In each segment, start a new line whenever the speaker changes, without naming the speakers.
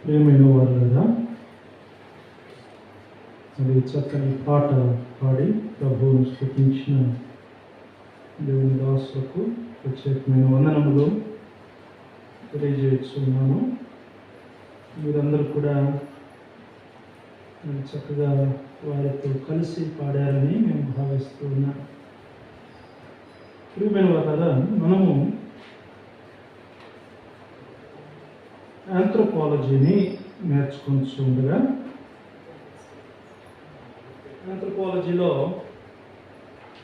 ప్రియమైన వారులారా, అది చక్కని పాట పాడి ప్రభువును స్తుతించిన దేవుని దాసులకు ప్రత్యేకమైన వందనములు తెలియజేస్తున్నాను. మీరందరూ కూడా చక్కగా వారితో కలిసి పాడారని మేము భావిస్తూ ఉన్నాం. ప్రియమైన వారులారా, మనము ఆంథ్రోపాలజీని నేర్చుకుంటూ ఉండగా ఆంథ్రోపాలజీలో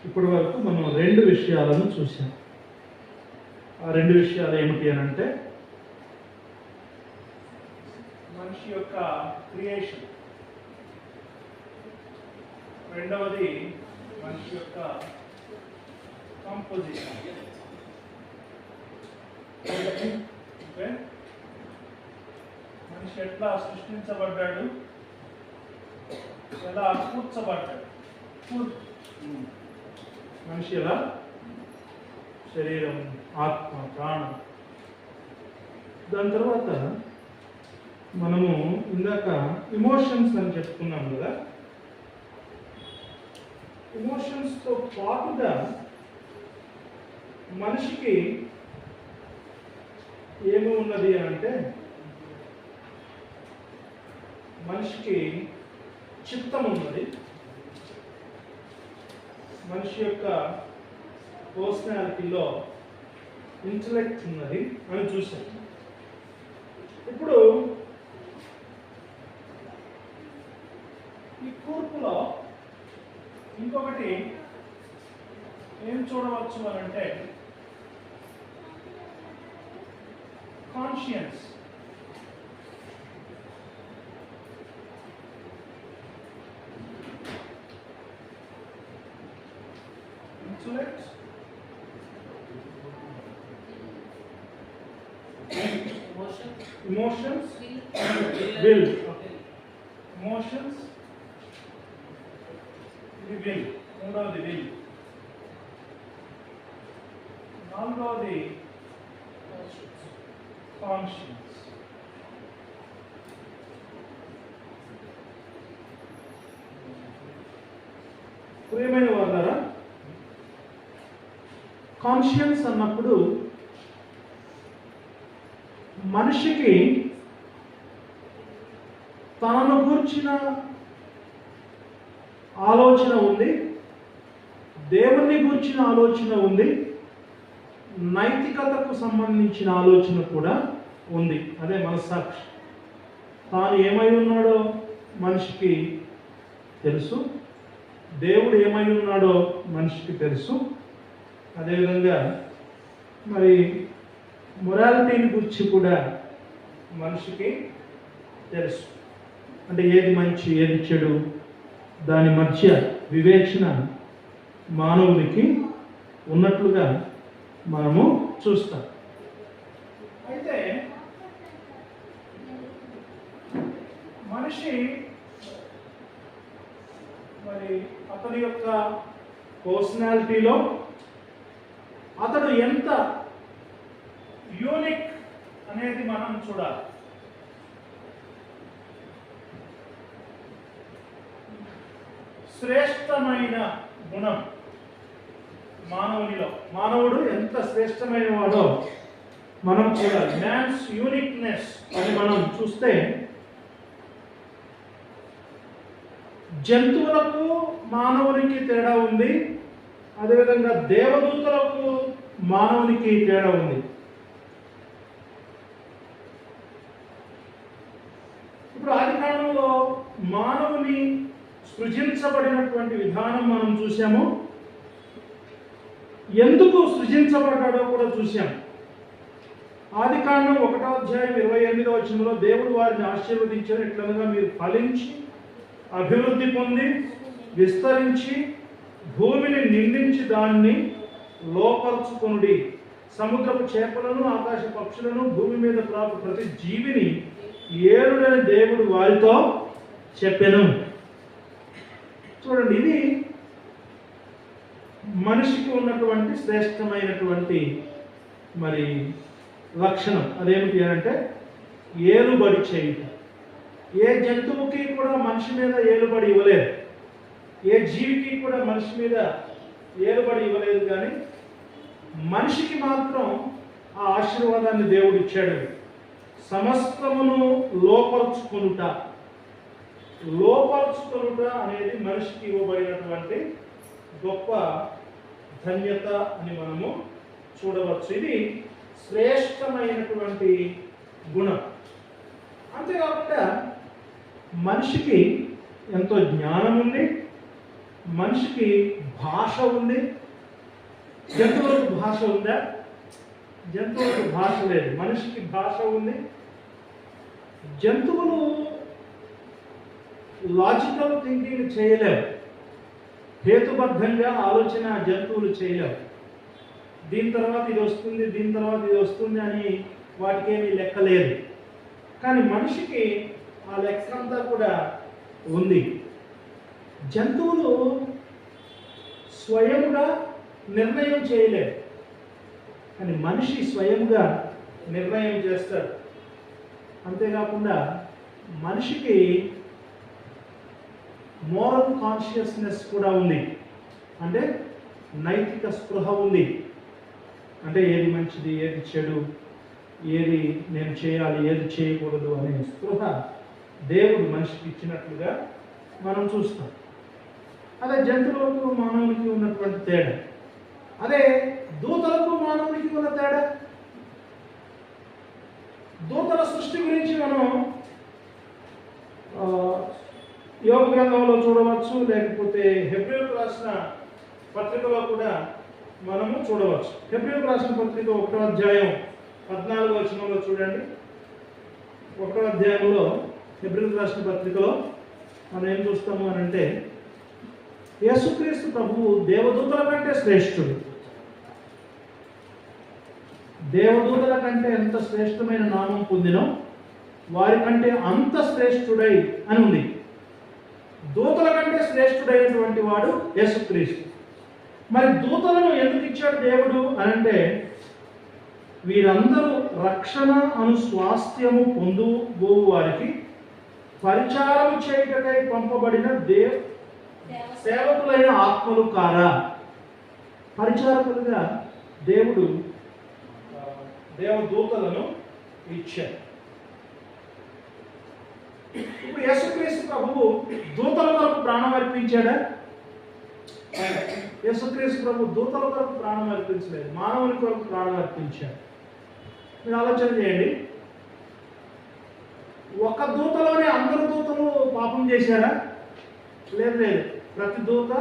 ఇప్పటి వరకు మనం 2 విషయాలను చూసాం. ఆ 2 విషయాలు ఏమిటి అని అంటే, మనిషి యొక్క క్రియేషన్, రెండవది మనిషి యొక్క కంపోజిషన్. ఓకే, మనిషి ఎట్లా సృష్టించబడ్డాడు, ఎలా కూర్చబడ్డాడు, మనిషి ఎలా శరీరం, ఆత్మ, ప్రాణం. దాని తర్వాత మనము ఇందాక ఎమోషన్స్ అని చెప్పుకున్నాం కదా. ఎమోషన్స్తో పాటుగా మనిషికి ఏమి ఉన్నది అంటే, మనిషికి చిత్తం ఉన్నది, మనిషి యొక్క పర్సనాలిటీలో ఇంటలెక్ట్ ఉన్నది అని చూసాం. ఇప్పుడు ఈ కూర్పులో ఇంకొకటి ఏం చూడవచ్చు అని అంటే, conscience. Intellect, emotions, will. Emotions, the will. మూడవది will. నాలుగవది కాన్షియన్స్. ప్రియమైన వారులారా, కాన్షియన్స్ అన్నప్పుడు మనిషికి తనను గూర్చిన ఆలోచన ఉంది, దేవుణ్ణి గూర్చిన ఆలోచన ఉంది, నైతికతకు సంబంధించిన ఆలోచన కూడా ఉంది. అదే మనస్సాక్షి. తాను ఏమై ఉన్నాడో మనిషికి తెలుసు, దేవుడు ఏమై ఉన్నాడో మనిషికి తెలుసు. అదేవిధంగా మరి మొరాలిటీని గురించి కూడా మనిషికి తెలుసు. అంటే ఏది మంచి, ఏది చెడు, దాని మధ్య వివేచన మానవునికి ఉన్నట్లుగా మనము చూస్తాం. అయితే మనిషి మరి అతని యొక్క పర్సనాలిటీలో అతడు ఎంత యూనిక్ అనేది మనం చూడాలి. శ్రేష్టమైన గుణం మానవునిలో, మానవుడు ఎంత శ్రేష్టమైన వాడో మనం చూడాలి. మ్యాన్స్ యూనిక్నెస్ అని మనం చూస్తే, జంతువులకు మానవునికి తేడా ఉంది, అదేవిధంగా దేవదూతలకు మానవునికి తేడా ఉంది. ఇప్పుడు ఆదికాండంలో మానవుని సృజించబడినటువంటి విధానం మనం చూసాము, ఎందుకు సృజించబడ్డాడో కూడా చూసాం. ఆదికాండం 1:28 దేవుడు వారిని ఆశీర్వదించిన ఎట్లనగా, మీరు ఫలించి అభివృద్ధి పొంది విస్తరించి భూమిని నిండించి దాన్ని లోపరుచుకొనుడి, సముద్రపు చేపలను, ఆకాశ పక్షులను, భూమి మీద ప్రాకు ప్రతి జీవిని ఏలుడని దేవుడు వారితో చెప్పెను. చూడండి, ఇది మనిషికి ఉన్నటువంటి శ్రేష్టమైనటువంటి మరి లక్షణం. అదేమిటి అంటే, ఏలుబడి చేయుట. ఏ జంతువుకి కూడా మనిషి మీద ఏలుబడి ఇవ్వలేదు, ఏ జీవికి కూడా మనిషి మీద ఏలుబడి ఇవ్వలేదు. కానీ మనిషికి మాత్రం ఆ ఆశీర్వాదాన్ని దేవుడు ఇచ్చాడు. సమస్తమును లోపరుచుకొనుట అనేది మనిషికి ఇవ్వబడినటువంటి గొప్ప ధన్యత అని మనము చూడవచ్చు. ఇది శ్రేష్టమైనటువంటి గుణం. అంతేకాకుండా మనిషికి ఎంతో జ్ఞానం ఉంది, మనిషికి భాష ఉంది. జంతువులకు భాష ఉందా? జంతువులకు భాష లేదు, మనిషికి భాష ఉంది. జంతువులు లాజికల్ థింకింగ్ చేయలేవు, హేతుబద్ధంగా ఆలోచన జంతువులు చేయలేవు. దీని తర్వాత ఇది వస్తుంది, దీని తర్వాత ఇది వస్తుంది అని వాటికేమీ లెక్క లేదు. కానీ మనిషికి ఆ లెక్క అంతా కూడా ఉంది. జంతువులు స్వయంగా నిర్ణయం చేయలేవు, కానీ మనిషి స్వయంగా నిర్ణయం చేస్తాడు. అంతేకాకుండా మనిషికి మోరల్ కాన్షియస్నెస్ కూడా ఉంది, అంటే నైతిక స్పృహ ఉంది. అంటే ఏది మంచిది, ఏది చెడు, ఏది నేను చేయాలి, ఏది చేయకూడదు అనే స్పృహ దేవుడు మనిషికి ఇచ్చినట్లుగా మనం చూస్తాం. అదే జంతువులకు మానవునికి ఉన్నటువంటి తేడా. అదే దూతలకు మానవునికి ఉన్న తేడా. దూతల సృష్టి గురించి మనం యోగ గ్రంథంలో చూడవచ్చు, లేకపోతే హెబ్రీయులకు రాసిన పత్రికలో కూడా మనము చూడవచ్చు. హెబ్రీయులకు రాసిన పత్రిక 1వ అధ్యాయం 14వ వచనంలో చూడండి. 1వ అధ్యాయంలో హెబ్రీయులకు రాసిన పత్రికలో మనం ఏం చూస్తాము అని అంటే, యేసుక్రీస్తు ప్రభువు దేవదూతల కంటే శ్రేష్ఠుడు. దేవదూతల కంటే ఎంత శ్రేష్టమైన నామం పొందినో వారి కంటే అంత శ్రేష్ఠుడై అని ఉంది. దూతల కంటే శ్రేష్ఠుడైనటువంటి వాడు యేసుక్రీస్తు. మరి దూతలను ఎందుకు ఇచ్చాడు దేవుడు అని అంటే, వీరందరూ రక్షణ అను స్వాస్థ్యము పొందుబో వారికి పరిచారము చేయుటకై పంపబడిన సేవకులైన ఆత్మలు కారా. పరిచారకులుగా దేవుడు దేవదూతలను ఇచ్చాడు. ఇప్పుడు యేసుక్రీస్తు ప్రభువు దూతల కొరకు ప్రాణం అర్పించాడా? యేసుక్రీస్తు ప్రభు దూతల కొరకు ప్రాణం అర్పించలేదు, మానవుని కొరకు ప్రాణం అర్పించాడు. మీరు ఆలోచన చేయండి, ఒక దూతలోనే అందరు దూతలు పాపం చేశారా? లేదు లేదు, ప్రతి దూత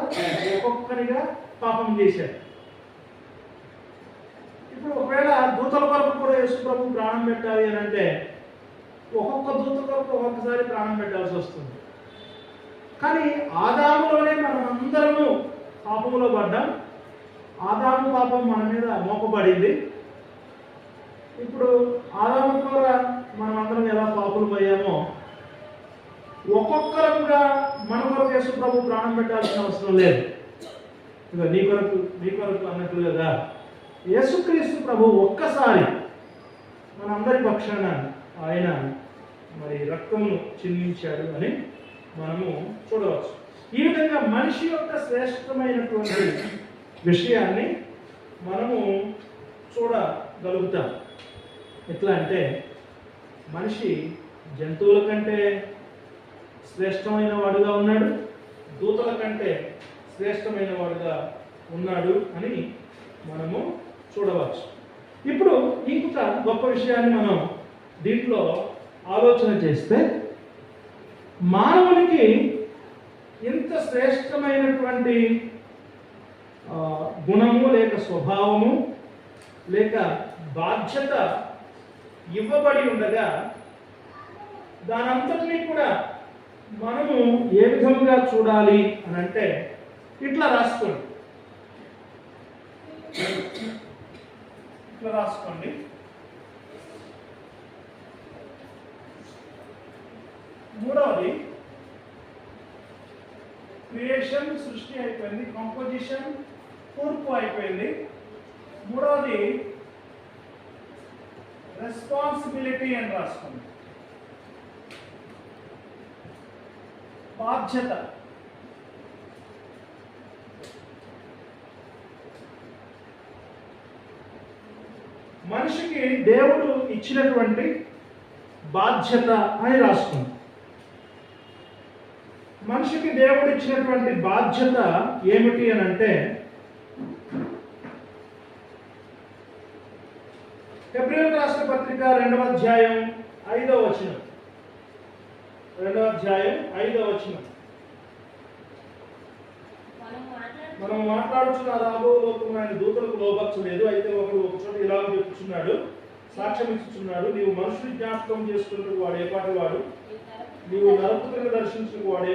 ఒక్కొక్కరిగా పాపం చేశారు. ఇప్పుడు ఒకవేళ దూతల కొరకు కూడా యేసు ప్రభు ప్రాణం పెట్టాలి అని అంటే ఒక్కొక్క దూత కొరకు ఒక్కొక్కసారి ప్రాణం పెట్టాల్సి వస్తుంది. కానీ ఆదాములోనే మనం అందరము పాపంలో పడ్డాం. ఆదాము పాపం మన మీద మోపబడింది. ఇప్పుడు ఆదాము ద్వారా మనం అందరం ఎలా పాపులు పోయామో ఒక్కొక్కరుగా మన కొరకు యేసు ప్రభు ప్రాణం పెట్టాల్సిన అవసరం లేదు. ఇక నీ కొరకు అన్నట్లుగా యేసుక్రీస్తు ప్రభు ఒక్కసారి మనందరి పక్షాన ఆయన మరి రక్తమును చిందించాడు అని మనము చూడవచ్చు. ఈ విధంగా మనిషి యొక్క శ్రేష్టమైనటువంటి విషయాన్ని మనము చూడగలుగుతాం. ఎట్లా అంటే, మనిషి జంతువుల కంటే శ్రేష్టమైన వాడుగా ఉన్నాడు, దూతల కంటే శ్రేష్టమైన వాడుగా ఉన్నాడు అని మనము చూడవచ్చు. ఇప్పుడు ఇంకొక గొప్ప విషయాన్ని మనం దీంట్లో ఆలోచన చేస్తే, మానవునికి ఎంత శ్రేష్టమైనటువంటి గుణము లేక స్వభావము లేక బాధ్యత ఇవ్వబడి ఉండగా దానంతటినీ కూడా మనము ఏ విధంగా చూడాలి అని అంటే, ఇట్లా రాసుకోండి. ఇట్లా రాసుకోండి. మూడవది క్రియేషన్, సృష్టి అయిపోయింది. కంపోజిషన్, కూర్పు అయిపోయింది. మూడవది రెస్పాన్సిబిలిటీ అని రాసుకోండి. బాధ్యత. మనిషికి దేవుడు ఇచ్చినటువంటి బాధ్యత అని రాస్తుంది. మనిషికి దేవుడు ఇచ్చినటువంటి బాధ్యత ఏమిటి అని అంటే, హెబ్రీయులకు రాసిన పత్రిక 2వ అధ్యాయం 5వ వచనం. 2వ అధ్యాయం 5వ వచనం. మనం మాట్లాడుచున్న రాబో లోకము ఆయన దూతలకు లోబర్చలేదు. అయితే ఒకడు ఒక చోట ఇలాగ చెప్పుచున్నాడు, సాక్ష్యం ఇచ్చుచున్నాడు, నీవు మనుషుని జ్ఞాపకం చేసుకున్నట్టు వాడు ఏపాటి వాడు, నీవు నరపుత్రులను దర్శించుకు వాడు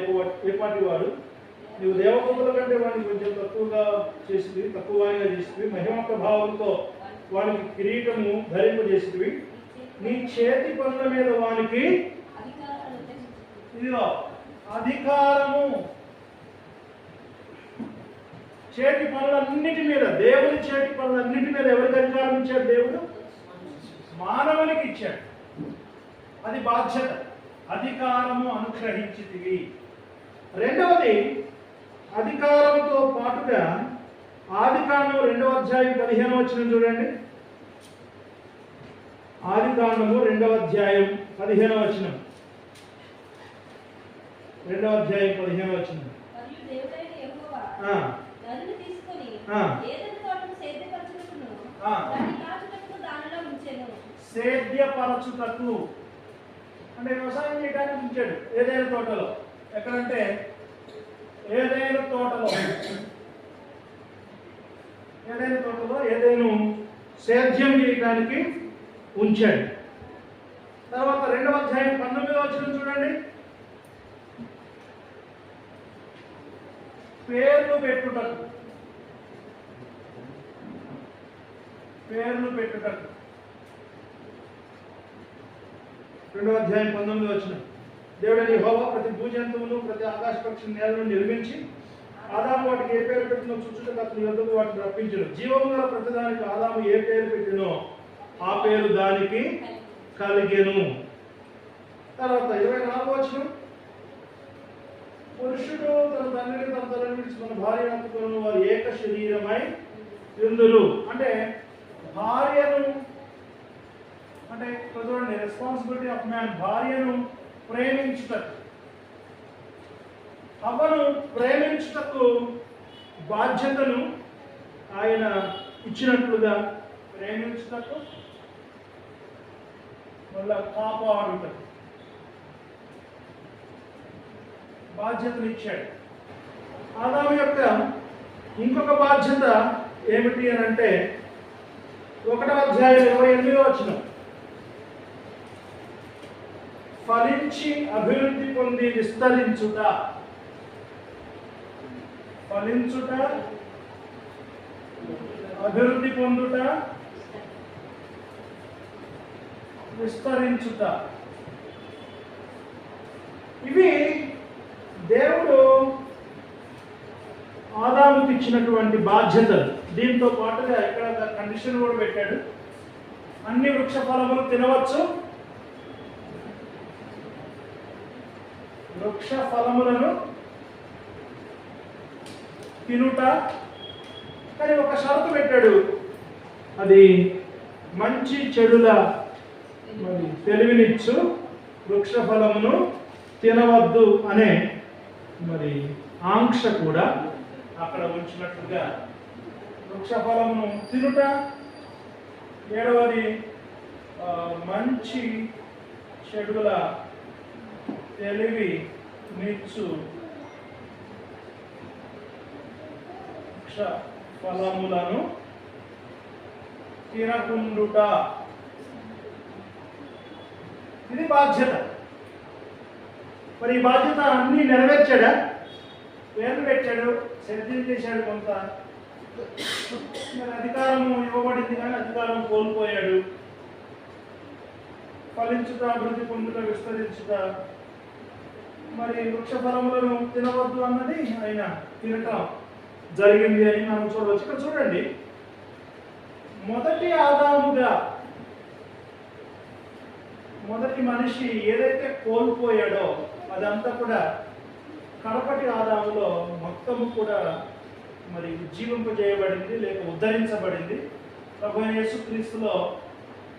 ఏపాటి వాడు, నీవు దేవదూతల కంటే వాడిని కొంచెం తక్కువగా చేసివి, తక్కువగా చేసివి, మహిమ ప్రభావంతో వానికి కిరీటము ధరింపజేసివి, నీ చేతి పనుల మీద వానికి ఇదిగో అధికారము. చేతి పనులన్నిటి మీద, దేవుని చేతి పనులన్నిటి మీద ఎవరికి అధికారం ఇచ్చాడు? దేవుడు మానవునికి ఇచ్చాడు. అది బాధ్యత. అధికారము అనుగ్రహించితివి. రెండవది, అధికారంతో పాటుగా ఆదికాండము 2వ అధ్యాయం 15వ వచనం చూడండి. ఆదికాండము 2వ అధ్యాయం 15వ వచనం. 2వ అధ్యాయం 15వ వచనం. సేద్యపరచుటకు అంటే వ్యవసాయం చేయడానికి ఉంచాడు ఏదైనా తోటలో. ఎక్కడంటే ఏదైనా తోటలో ఏదైనా సేద్యం చేయడానికి ఉంచాడు. తర్వాత 2వ అధ్యాయం 19వ వచనం చూడండి. పేర్లు పెట్టుటకు 2వ అధ్యాయం 19వ వచనం. దేవుడైన యెహోవా ప్రతి భూజంతువును ప్రతి ఆకాశ పక్షి నేలను నిర్మించి ఆదాము వాటికి ఏ పేరు పెట్టినో చూచుటకు అతని యొద్దకు వాటిని రప్పించును. జీవము గల ప్రతిదానికి ఆదాము ఏ పేరు పెట్టినో ఆ పేరు దానికి కలిగెను. తర్వాత 24వ వచనం. పురుషుడు తన తండ్రిని తన తల్లిని విడిచి తన భార్యను హత్తుకొనును, వారు ఏక శరీరమై యుందురు. అంటే భార్యను, అంటే చూడండి, రెస్పాన్సిబిలిటీ ఆఫ్ మ్యాన్. భార్యను ప్రేమించుటకు, అవను ప్రేమించుటకు బాధ్యతను ఆయన ఇచ్చినట్లుగా, ప్రేమించుటకు మళ్ళా కాపాడుటకు బాధ్యతను ఇచ్చాడు. ఆదాము యొక్క ఇంకొక బాధ్యత ఏమిటి అని అంటే 1వ అధ్యాయం 28వ వచనం. ఫలించి అభివృద్ధి పొంది విస్తరించుట. ఫలించుట, అభివృద్ధి పొందుట, విస్తరించుట. ఇవి దేవుడు ఆదాముకి ఇచ్చినటువంటి బాధ్యతలు. దీంతో పాటుగా ఇక్కడ కండిషన్ కూడా పెట్టాడు, అన్ని వృక్ష ఫలములు తినవచ్చు, వృక్ష ఫలములను తినుట. కానీ ఒక షరతు పెట్టాడు, అది మంచి చెడుల మరి తెలివినిచ్చు వృక్ష ఫలమును తినవద్దు అనే మరి ఆంక్ష కూడా అక్కడ ఉంచినట్లుగా వృక్ష ఫలమును తినుట. 7వది మంచి చెడుల తెలివి నిచ్చు వృక్ష ఫలములను తినకుండుట. ఇది బాధ్యత. మరి ఈ బాధ్యత అన్ని నెరవేర్చాడా? పేర్లు పెట్టాడు, సిద్ధం చేశాడు, కొంత మరి అధికారము ఇవ్వబడింది కానీ అధికారం కోల్పోయాడు. ఫలించుట, అభివృద్ధి పొందుట, విస్తరించుట, మరి వృక్ష ఫలములను తినవద్దు అన్నది ఆయన తినటం జరిగింది అని మనం చూడవచ్చు. ఇక్కడ చూడండి, మొదటి ఆదాముగా మొదటి మనిషి ఏదైతే కోల్పోయాడో అదంతా కూడా కడపటి ఆదాములో మొత్తము కూడా మరి ఉజ్జీవింపజేయబడింది, లేక ఉద్ధరించబడింది. ప్రభువైన యేసుక్రీస్తులో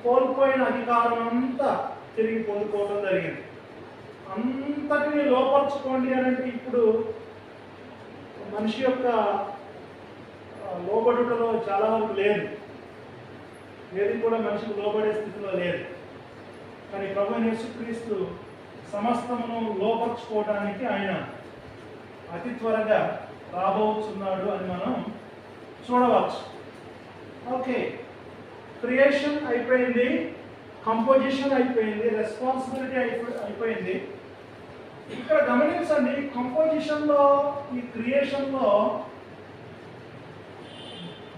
కోల్పోయిన అధికారం అంతా తిరిగి పొందుకోవడం జరిగింది. అంతటిని లోపరుచుకోండి అని అంటే ఇప్పుడు మనిషి యొక్క లోబడుటలో చాలా వరకు లేదు, ఏది కూడా మనిషికి లోబడే స్థితిలో లేదు. కానీ ప్రభువైన యేసుక్రీస్తు సమస్తమును లోపరుచుకోవడానికి ఆయన అతి త్వరగా రాబోతున్నాడు అని మనం చూడవచ్చు. ఓకే, క్రియేషన్ అయిపోయింది, కంపోజిషన్ అయిపోయింది, రెస్పాన్సిబిలిటీ అయిపోయింది. ఇక్కడ గమనించండి, కంపోజిషన్లో, ఈ క్రియేషన్లో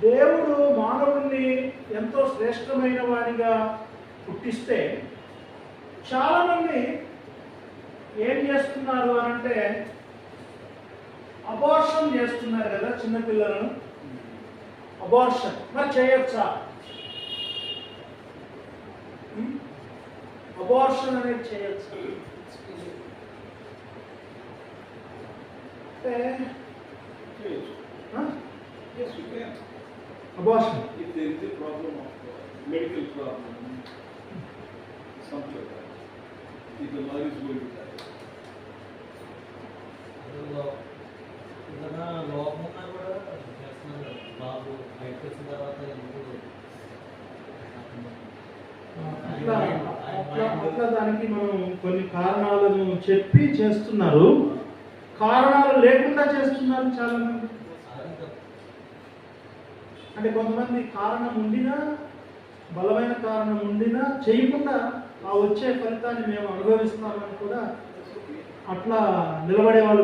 దేవుడు మానవుణ్ణి ఎంతో శ్రేష్టమైన వాడిగా పుట్టిస్తే చాలామంది ఏం చేస్తున్నారు అని అంటే అబార్షన్ చేస్తున్నారు కదా చిన్నపిల్లలను. అబార్షన్ మరి చేయొచ్చా? అబార్షన్ అనేది చేయొచ్చు abortion.
If there is a problem of medical problem, something like that, if the mother is going to die.
ఏదైనా లోపం ఉన్నా కూడా చేస్తున్నారు. బాబు బయటకు వచ్చిన తర్వాత
అట్లా దానికి మనం కొన్ని కారణాలను చెప్పి చేస్తున్నారు, కారణాలు లేకుండా చేస్తున్నారు చాలా మంది. అంటే కొంతమంది కారణం ఉండినా, బలమైన కారణం ఉండినా చేయకుండా ఆ వచ్చే ఫలితాన్ని మేము అనుభవిస్తున్నామని కూడా అట్లా నిలబడే వాళ్ళు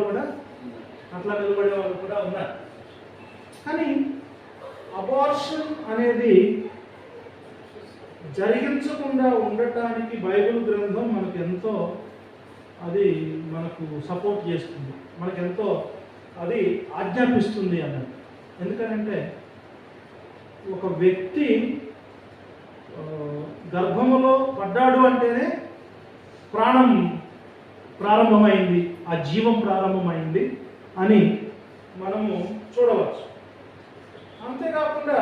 కూడా ఉన్నారు. కానీ అబార్షన్ అనేది జరిగించకుండా ఉండటానికి బైబిల్ గ్రంథం మనకు ఎంతో అది మనకు సపోర్ట్ చేస్తుంది, మనకెంతో అది ఆజ్ఞాపిస్తుంది అన్నది. ఎందుకంటే ఒక వ్యక్తి గర్భములో పడ్డాడు అంటేనే ప్రాణం ప్రారంభమైంది, ఆ జీవం ప్రారంభమైంది అని మనము చూడవచ్చు. అంతేకాకుండా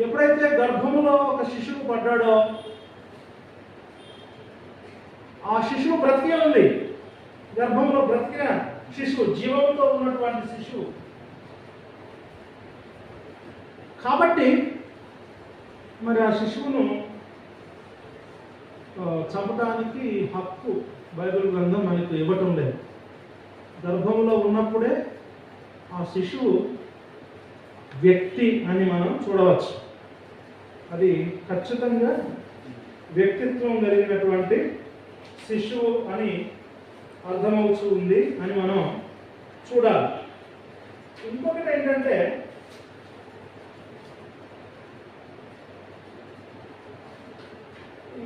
ఎప్పుడైతే గర్భములో ఒక శిశువు పడ్డాడో ఆ శిశువు బ్రతికే ఉంది. గర్భంలో బ్రతికిన శిశువు, జీవంతో ఉన్నటువంటి శిశువు. కాబట్టి మరి ఆ శిశువును చంపడానికి హక్కు బైబిల్ గ్రంథం మనకు ఇవ్వటం లేదు. గర్భంలో ఉన్నప్పుడే ఆ శిశువు వ్యక్తి అని మనం చూడవచ్చు. అది ఖచ్చితంగా వ్యక్తిత్వం కలిగినటువంటి శిశువు అని అర్థమవుతూ ఉంది అని మనం చూడాలి. ఇంకొకటి ఏంటంటే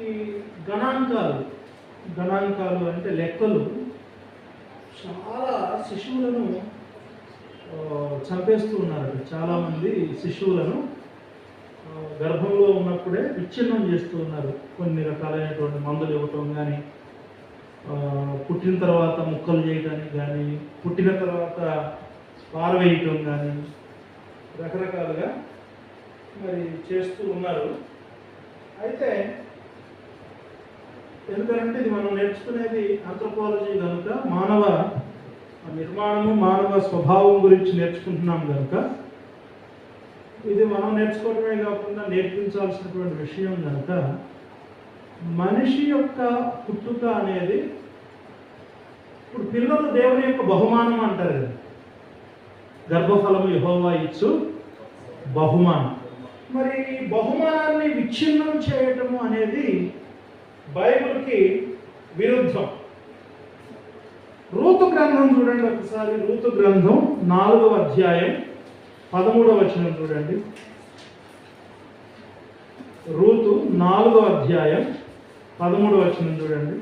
ఈ గణాంకాలు అంటే లెక్కలు చాలా శిశువులను చంపేస్తూ ఉన్నారు. చాలామంది శిశువులను గర్భంలో ఉన్నప్పుడే విచ్ఛిన్నం చేస్తూ ఉన్నారు. కొన్ని రకాలైనటువంటి మందులు ఇవ్వటం కానీ, పుట్టిన తర్వాత ముక్కలు చేయడానికి కానీ, పుట్టిన తర్వాత పారవేయటం కానీ, రకరకాలుగా మరి చేస్తూ ఉన్నారు. అయితే ఎందుకంటే ఇది మనం నేర్చుకునేది ఆంథ్రోపాలజీ కనుక, మానవ నిర్మాణము, మానవ స్వభావం గురించి నేర్చుకుంటున్నాం కనుక ఇది మనం నేర్చుకోవడమే కాకుండా నేర్పించాల్సినటువంటి విషయం కనుక మనిషి యొక్క పుట్టుక అనేది, ఇప్పుడు పిల్లలు దేవుని యొక్క బహుమానం అంటారు కదా, గర్భఫలము యెహోవా ఇచ్చు బహుమానం. మరి ఈ బహుమానాన్ని విచ్ఛిన్నం చేయటము అనేది బైబిల్కి విరుద్ధం. రూతు గ్రంథం చూడండి ఒకసారి. రూతు గ్రంథం 4వ అధ్యాయం 13వ వచనం చూడండి. రూతు 4వ అధ్యాయం 13వ వచనం చూడండి.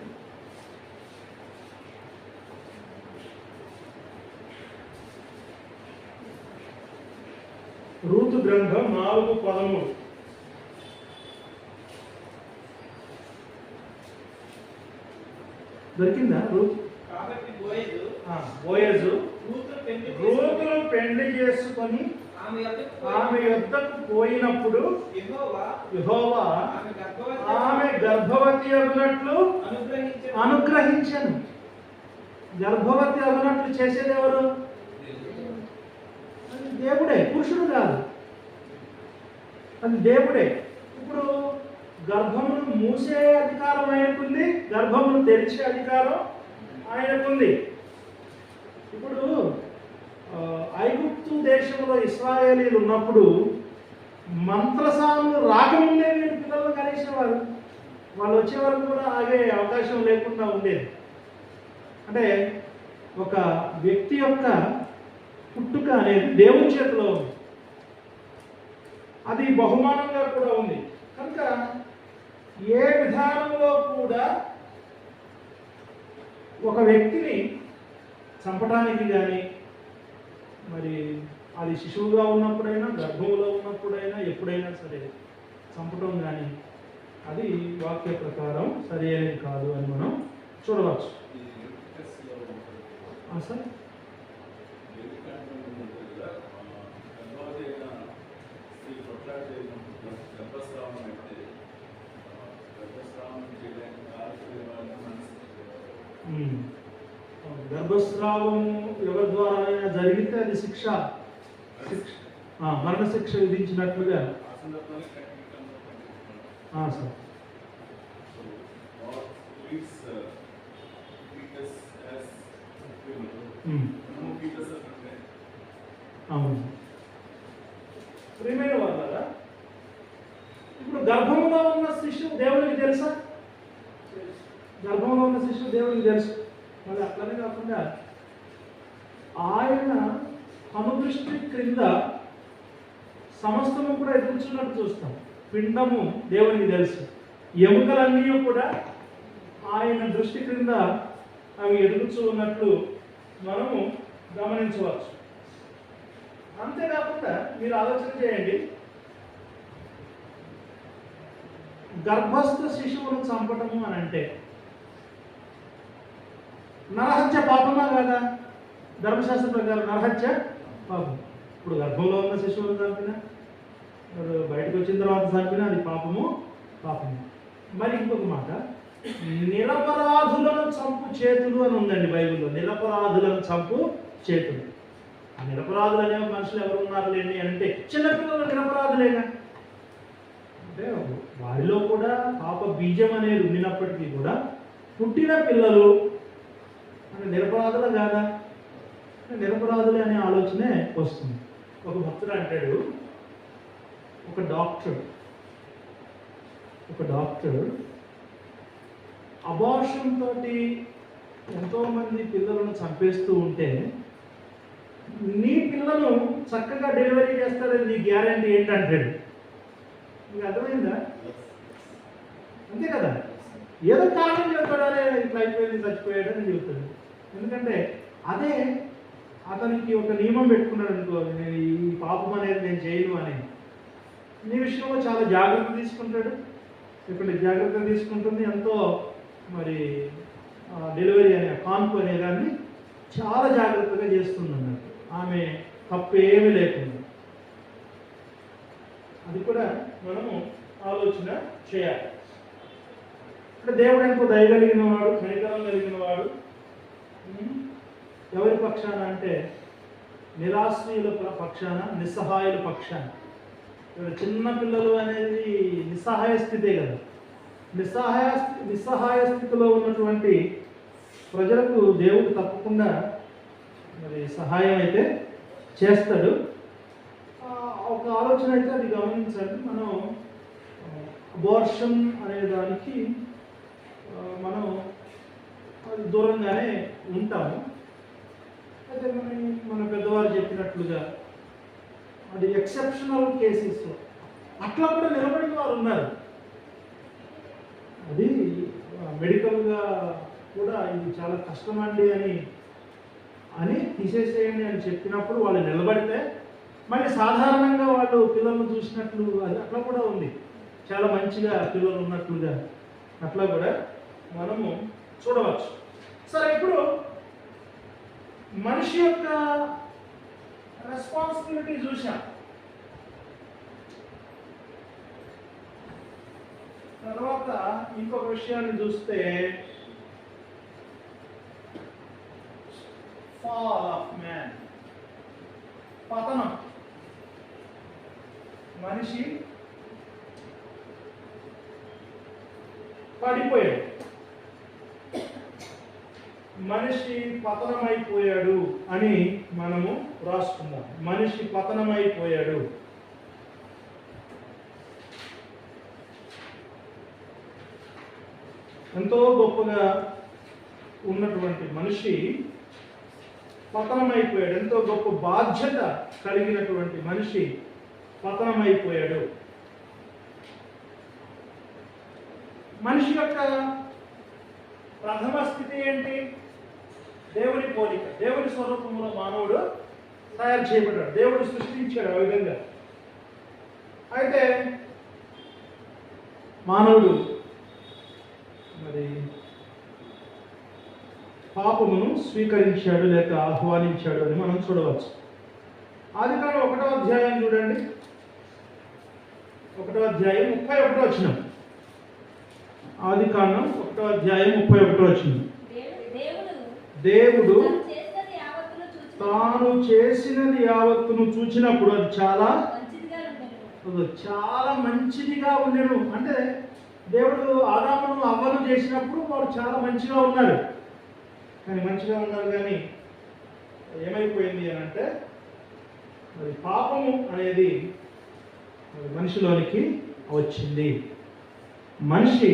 రూతు గ్రంథం 4:13. దొరికిందా రూతు?
కాబట్టి బోయజు
బోయజు
రూతును పెళ్లి
రూతును పెళ్లి చేసుకొని ఆమె యొద్దకు పోయినప్పుడు యెహోవా ఆమె గర్భవతి అగునట్లు అనుగ్రహించను. గర్భవతి అగునట్లు చేసేది ఎవరు? అది దేవుడే, పురుషుడు కాదు, అది దేవుడే. ఇప్పుడు గర్భమును మూసే అధికారం ఆయనకుంది, గర్భమును తెరిచే అధికారం ఆయనకుంది. ఇప్పుడు ఐగుప్తు దేశంలో ఇశ్రాయేలీలు ఉన్నప్పుడు మంత్రసాములు రాకముందే వీళ్ళు పిల్లలను కనేసేవారు. వాళ్ళు వచ్చే వరకు కూడా ఆగే అవకాశం లేకుండా ఉండేది. అంటే ఒక వ్యక్తి యొక్క పుట్టుక అనేది దేవుని చేతిలో ఉంది, అది బహుమానంగా కూడా ఉంది. కనుక ఏ విధానంలో కూడా ఒక వ్యక్తిని చంపడానికి కానీ, మరి అది శిశువుగా ఉన్నప్పుడైనా, గర్భంలో ఉన్నప్పుడైనా, ఎప్పుడైనా సరే చంపటం కానీ అది వాక్య ప్రకారం సరి అయినది కాదు అని మనం చూడవచ్చు. సార్ గర్భస్రావము ఎవరి ద్వారా అయినా జరిగితే అది శిక్ష, మరణ శిక్ష విధించినట్లుగా. సార్ అవును. ప్రియమైన వాళ్ళారా, ఇప్పుడు గర్భంలో ఉన్న శిశువు దేవునికి తెలుసా? గర్భంలో ఉన్న శిశువు దేవునికి తెలుసు. మళ్ళీ అట్లనే కాకుండా ఆయన కనుదృష్టి క్రింద సమస్తము కూడా ఎదుర్చున్నట్టు చూస్తాం. పిండము దేవునికి తెలుసు, ఎముకలన్నీ కూడా ఆయన దృష్టి క్రింద అవి ఎదుగుచూ ఉన్నట్లు మనము గమనించవచ్చు. అంతేకాకుండా మీరు ఆలోచన చేయండి, గర్భస్థ శిశువును చంపటము అని అంటే నరహత్య పాపమా కాదా? ధర్మశాస్త్ర ప్రకారం నరహత్య పాపం. ఇప్పుడు గర్భంలో ఉన్న శిశువును చంపినా, బయటకు వచ్చిన తర్వాత చంపినా అది పాపము. మరి ఇంకొక మాట, నిరపరాధులను చంపు చేతులు అని ఉందండి బైబిల్లో. నిరపరాధులను చంపు చేతులు. ఆ నిరపరాధులు అనే మనుషులు ఎవరు ఉన్నారు లేండి అంటే చిన్నపిల్లలు నిరపరాధులేగా. అంటే వారిలో కూడా పాప బీజం అనేది ఉండినప్పటికీ కూడా పుట్టిన పిల్లలు అంటే నిరపరాధులు కాదా? నిరపరాధులే అనే ఆలోచనే వస్తుంది. ఒక భక్తుడు అంటాడు, ఒక డాక్టర్ అబార్షన్ తోటి ఎంతోమంది పిల్లలను చంపేస్తూ ఉంటే నీ పిల్లను చక్కగా డెలివరీ చేస్తాడని నీ గ్యారంటీ ఏంటంటాడు. మీకు అర్థమైందా? అంతే కదా, ఏదో కారణం చెప్తాడే ఇట్లా అయిపోయింది, చచ్చిపోయాడు అని చెబుతాడు. ఎందుకంటే అదే అతనికి ఒక నియమం పెట్టుకున్నాడు అనుకో, నేను ఈ పాపం అనేది నేను చేయను అని. నీ విషయంలో చాలా జాగ్రత్త తీసుకుంటాడు. ఇక్కడ జాగ్రత్త తీసుకుంటుంది, ఎంతో మరి డెలివరీ అనే కాన్పు అనే దాన్ని చాలా జాగ్రత్తగా చేస్తుంది అన్నట్టు. ఆమె తప్పు ఏమీ లేకుండా. అది కూడా మనము ఆలోచన చేయాలి. అంటే దేవుడు ఎంతో దయగలిగిన వాడు, కనికరం కలిగిన వాడు. ఎవరి పక్షాన అంటే నిరాశ్రయుల పక్షాన, నిస్సహాయుల పక్షాన. చిన్న పిల్లలు అనేది నిస్సహాయ స్థితే కదా. నిస్సహాయ స్థితిలో ఉన్నటువంటి ప్రజలకు దేవుడు తప్పకుండా మరి సహాయం అయితే చేస్తాడు. ఒక ఆలోచన అయితే అది గమనించండి. మనం అబార్షన్ అనే దానికి మనం దూరంగానే ఉంటాము. అయితే మన పెద్దవారు చెప్పినట్లుగా అది ఎక్సెప్షనల్ కేసెస్ అట్లా కూడా నిలబడిన వారు ఉన్నారు. అది మెడికల్గా కూడా ఇది చాలా కష్టమండి అని తీసేసేయండి అని చెప్పినప్పుడు వాళ్ళు నిలబడితే మళ్ళీ సాధారణంగా వాళ్ళు పిల్లలను చూసినట్లు అది అట్లా కూడా ఉంది. చాలా మంచిగా పిల్లలు ఉన్నట్లుగా అట్లా కూడా మనము చూడవచ్చు. సరే, ఇప్పుడు మనిషి యొక్క రెస్పాన్సిబిలిటీ చూసాం. తర్వాత ఇంకొక విషయాన్ని చూస్తే ఫాల్ ఆఫ్ మ్యాన్, పతనం. మనిషి పడిపోయాడు, మనిషి పతనమైపోయాడు అని మనము రాసుకుందాం. మనిషి పతనమైపోయాడు. ఎంతో గొప్పగా ఉన్నటువంటి మనిషి పతనమైపోయాడు. ఎంతో గొప్ప బాధ్యత కలిగినటువంటి మనిషి పతనమైపోయాడు. మనిషి యొక్క ప్రథమ స్థితి ఏంటి? దేవుని పోలిక, దేవుని స్వరూపంలో మానవుడు తయారు చేయబడ్డాడు. దేవుడు సృష్టించాడు ఆ విధంగా. అయితే మానవుడు మరి పాపమును స్వీకరించాడు లేక ఆహ్వానించాడు అని మనం చూడవచ్చు. ఆదికాండం 1వ అధ్యాయం చూడండి. 1వ అధ్యాయం 31వ వచనం. ఆదికాండం 1వ అధ్యాయం 31వ వచనం. దేవుడు తాను చేసినది యావత్తును చూచినప్పుడు అది చాలా మంచిదిగా ఉండెను. అంటే దేవుడు ఆదామును అవ్వను చేసినప్పుడు వాడు చాలా మంచిగా ఉన్నారు. కానీ మంచిగా ఉన్నారు, కానీ ఏమైపోయింది అని అంటే మరి పాపము అనేది మనిషిలోనికి వచ్చింది. మనిషి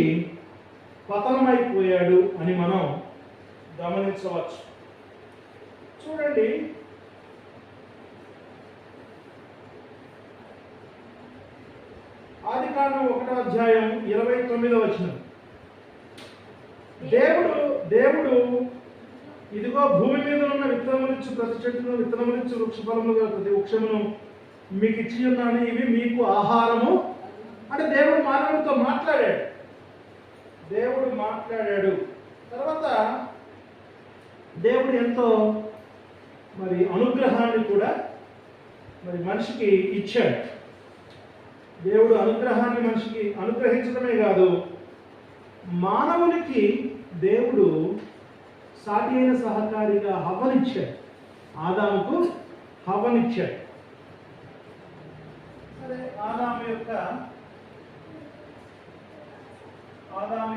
పతనమైపోయాడు అని మనం గమనించవచ్చు. చూడండి, ఆదికాండం 1వ అధ్యాయం 29వ వచనం. దేవుడు ఇదిగో భూమి మీద ఉన్న విత్తనములిచ్చు ప్రతి చెట్టును, విత్తనములిచ్చు వృక్షఫలములు గల ప్రతి వృక్షమును మీకు ఇచ్చి ఉన్నాను, ఇవి మీకు ఆహారము. అంటే దేవుడు మానవుడితో మాట్లాడాడు. తర్వాత దేవుడు ఎంతో మరి అనుగ్రహాన్ని కూడా మరి మనిషికి ఇచ్చాడు. దేవుడు అనుగ్రహాన్ని మనిషికి అనుగ్రహించడమే కాదు, మానవునికి దేవుడు సాటి అయిన సహకారిగా హవ్వనిచ్చాడు. ఆదాముకు హవ్వనిచ్చాడు. సరే, ఆదాము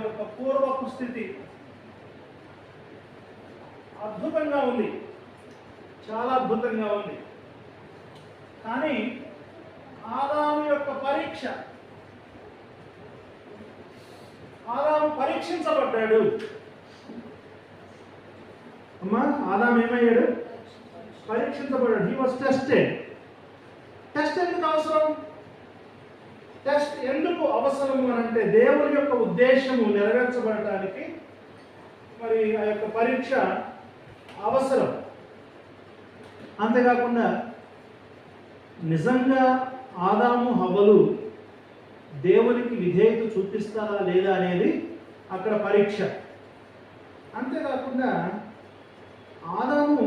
యొక్క పూర్వపు స్థితి అద్భుతంగా ఉంది, చాలా అద్భుతంగా ఉంది. కానీ ఆదాము యొక్క పరీక్ష, ఆదాము పరీక్షించబడ్డాడు. అమ్మా, ఆదాము ఏమయ్యాడు? పరీక్షించబడ్డాడు. He was tested. టెస్ట్ ఎందుకు అవసరం? టెస్ట్ ఎందుకు అవసరము అని అంటే దేవుని యొక్క ఉద్దేశము నెరవేర్చబడటానికి మరి ఆ యొక్క పరీక్ష అవసరం. అంతేకాకుండా నిజంగా ఆదాము హవ్వలు దేవునికి విధేయత చూపిస్తారా లేదా అనేది అక్కడ పరీక్ష. అంతేకాకుండా ఆదాము